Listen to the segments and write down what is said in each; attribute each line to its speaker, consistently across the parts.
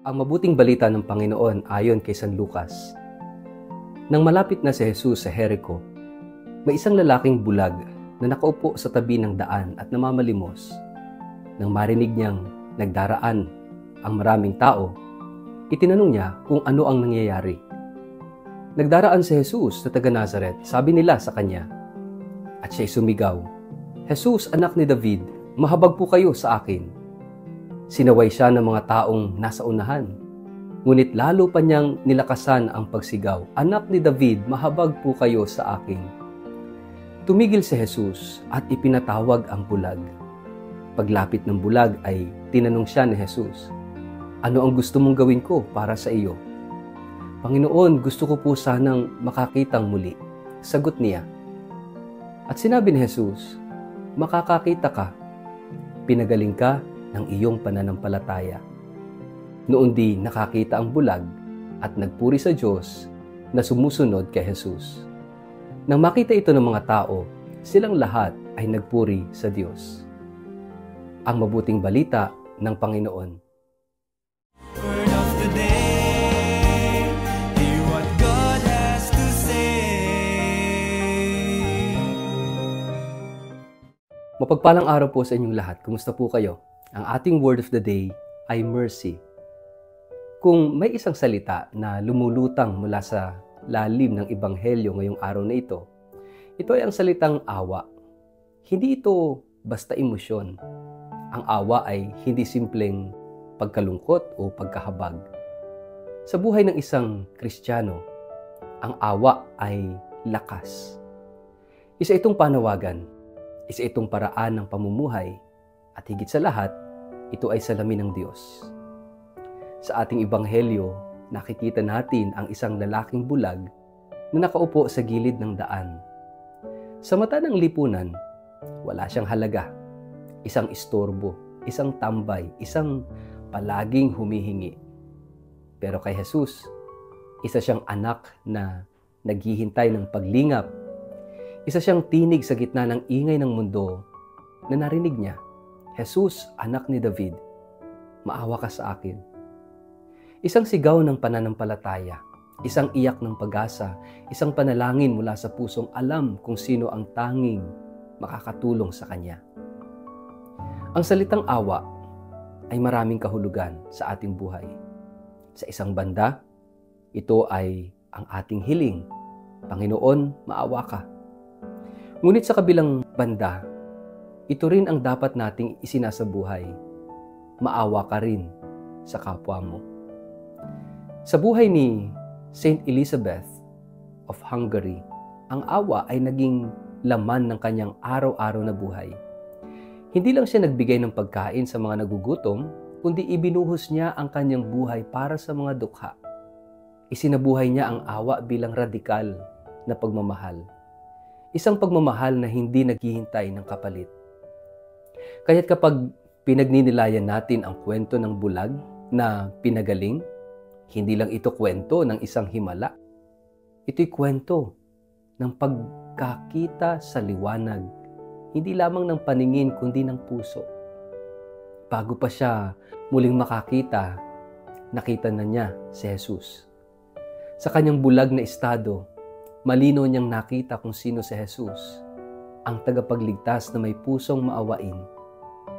Speaker 1: Ang mabuting balita ng Panginoon ayon kay San Lucas. Nang malapit na si Jesus sa Jericho, may isang lalaking bulag na nakaupo sa tabi ng daan at namamalimos. Nang marinig niyang nagdaraan ang maraming tao, itinanong niya kung ano ang nangyayari. Nagdaraan si Jesus sa taga Nazaret, sabi nila sa kanya. At siya'y sumigaw, Jesus, anak ni David, mahabag po kayo sa akin. Sinaway siya ng mga taong nasa unahan. Ngunit lalo pa niyang nilakasan ang pagsigaw, Anak ni David, mahabag po kayo sa akin. Tumigil si Jesus at ipinatawag ang bulag. Paglapit ng bulag ay tinanong siya ni Jesus, Ano ang gusto mong gawin ko para sa iyo? Panginoon, gusto ko po sanang makakitang muli. Sagot niya. At sinabi ni Jesus, Makakakita ka. Pinagaling ka ng iyong pananampalataya. Noon di nakakita ang bulag at nagpuri sa Diyos na sumusunod kay Jesus. Nang makita ito ng mga tao, silang lahat ay nagpuri sa Diyos. Ang mabuting balita ng Panginoon.
Speaker 2: Word of the day, hear what God has to say.
Speaker 1: Mapagpalang araw po sa inyong lahat. Kumusta po kayo? Ang ating word of the day ay mercy. Kung may isang salita na lumulutang mula sa lalim ng Ebanghelyo ngayong araw na ito ay ang salitang awa. Hindi ito basta emosyon. Ang awa ay hindi simpleng pagkalungkot o pagkahabag. Sa buhay ng isang Kristiyano, ang awa ay lakas. Isa itong panawagan, isa itong paraan ng pamumuhay, at higit sa lahat, ito ay salamin ng Diyos. Sa ating Ebanghelyo, nakikita natin ang isang lalaking bulag na nakaupo sa gilid ng daan. Sa mata ng lipunan, wala siyang halaga. Isang istorbo, isang tambay, isang palaging humihingi. Pero kay Jesus, isa siyang anak na naghihintay ng paglingap. Isa siyang tinig sa gitna ng ingay ng mundo na narinig niya. Jesus, anak ni David, maawa ka sa akin. Isang sigaw ng pananampalataya, isang iyak ng pag-asa, isang panalangin mula sa pusong alam kung sino ang tanging makakatulong sa kanya. Ang salitang awa ay maraming kahulugan sa ating buhay. Sa isang banda, ito ay ang ating hiling, Panginoon, maawa ka. Ngunit sa kabilang banda, ito rin ang dapat nating isinasabuhay. Maawa ka rin sa kapwa mo. Sa buhay ni Saint Elizabeth of Hungary, ang awa ay naging laman ng kanyang araw-araw na buhay. Hindi lang siya nagbigay ng pagkain sa mga nagugutom, kundi ibinuhos niya ang kanyang buhay para sa mga dukha. Isinabuhay niya ang awa bilang radikal na pagmamahal. Isang pagmamahal na hindi naghihintay ng kapalit. Kaya't kapag pinagninilayan natin ang kwento ng bulag na pinagaling, hindi lang ito kwento ng isang himala. Ito'y kwento ng pagkakita sa liwanag, hindi lamang ng paningin kundi ng puso. Bago pa siya muling makakita, nakita na niya si Jesus. Sa kanyang bulag na estado, malino niyang nakita kung sino si Jesus, ang tagapagligtas na may pusong maawain.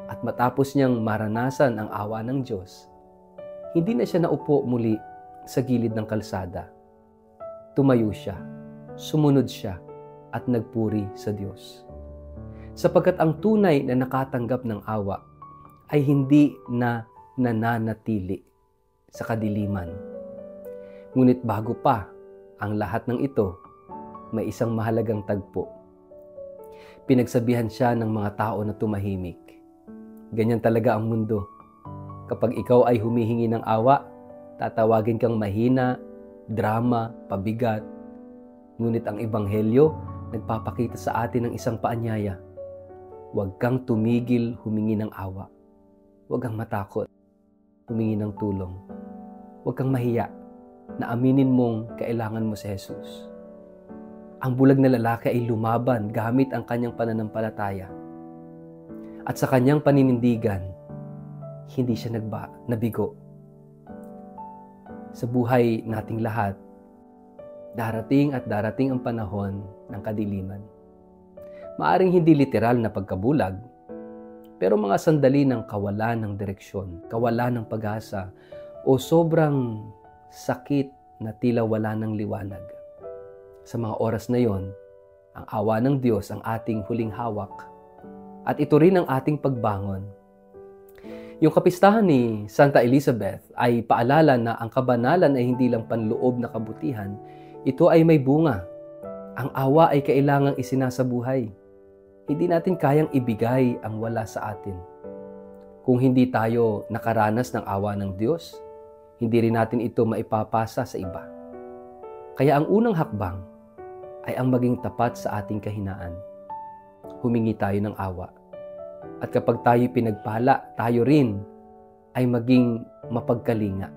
Speaker 1: At matapos niyang maranasan ang awa ng Diyos, hindi na siya naupo muli sa gilid ng kalsada. Tumayo siya, sumunod siya, at nagpuri sa Diyos. Sapagkat ang tunay na nakatanggap ng awa ay hindi na nananatili sa kadiliman. Ngunit bago pa ang lahat ng ito, may isang mahalagang tagpo. Pinagsabihan siya ng mga tao na tumahimik. Ganyan talaga ang mundo. Kapag ikaw ay humihingi ng awa, tatawagin kang mahina, drama, pabigat. Ngunit ang Ebanghelyo, nagpapakita sa atin ng isang paanyaya. Huwag kang tumigil humingi ng awa. Huwag kang matakot humingi ng tulong. Huwag kang mahiya na aminin mong kailangan mo si Jesus. Ang bulag na lalaki ay lumaban gamit ang kanyang pananampalataya. At sa kanyang paninindigan, hindi siya nabigo. Sa buhay nating lahat, darating at darating ang panahon ng kadiliman. Maaring hindi literal na pagkabulag, pero mga sandali ng kawalan ng direksyon, kawalan ng pag-asa, o sobrang sakit na tila wala ng liwanag. Sa mga oras na yon, ang awa ng Diyos ang ating huling hawak at ito rin ang ating pagbangon. Yung kapistahan ni Santa Elizabeth ay paalala na ang kabanalan ay hindi lang panloob na kabutihan, ito ay may bunga. Ang awa ay kailangang isinasabuhay. Hindi natin kayang ibigay ang wala sa atin. Kung hindi tayo nakaranas ng awa ng Diyos, hindi rin natin ito maipapasa sa iba. Kaya ang unang hakbang ay ang maging tapat sa ating kahinaan. Humingi tayo ng awa. At kapag tayo pinagpala, tayo rin ay maging mapagkalinga.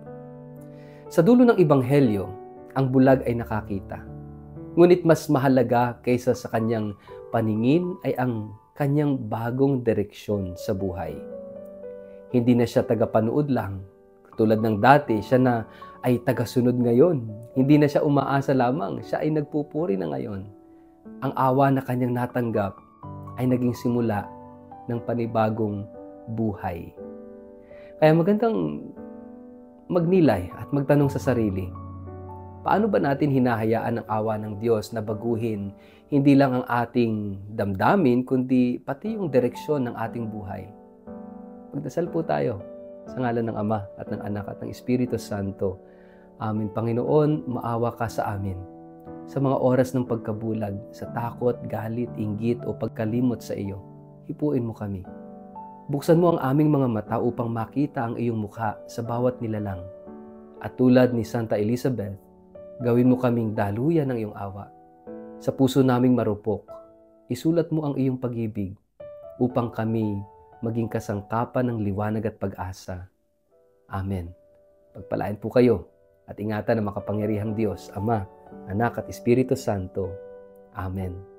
Speaker 1: Sa dulo ng Ebanghelyo, ang bulag ay nakakita. Ngunit mas mahalaga kaysa sa kanyang paningin ay ang kanyang bagong direksyon sa buhay. Hindi na siya tagapanood lang. Tulad ng dati, siya na ay tagasunod ngayon. Hindi na siya umaasa lamang, siya ay nagpupuri na ngayon. Ang awa na kanyang natanggap ay naging simula ng panibagong buhay. Kaya magandang magnilay at magtanong sa sarili, paano ba natin hinahayaan ang awa ng Diyos na baguhin hindi lang ang ating damdamin, kundi pati yung direksyon ng ating buhay? Magdasal po tayo sa ngalan ng Ama at ng Anak at ng Espiritu Santo. Amin. Panginoon, maawa ka sa amin. Sa mga oras ng pagkabulag, sa takot, galit, inggit o pagkalimot sa iyo, hipuin mo kami. Buksan mo ang aming mga mata upang makita ang iyong mukha sa bawat nilalang. At tulad ni Santa Elizabeth, gawin mo kaming daluyan ng iyong awa. Sa puso naming marupok, isulat mo ang iyong pag-ibig upang kami maging kasangkapan ng liwanag at pag-asa. Amen. Pagpalain po kayo at ingatan ng makapangyarihang Diyos, Ama, Anak at Espiritu Santo. Amen.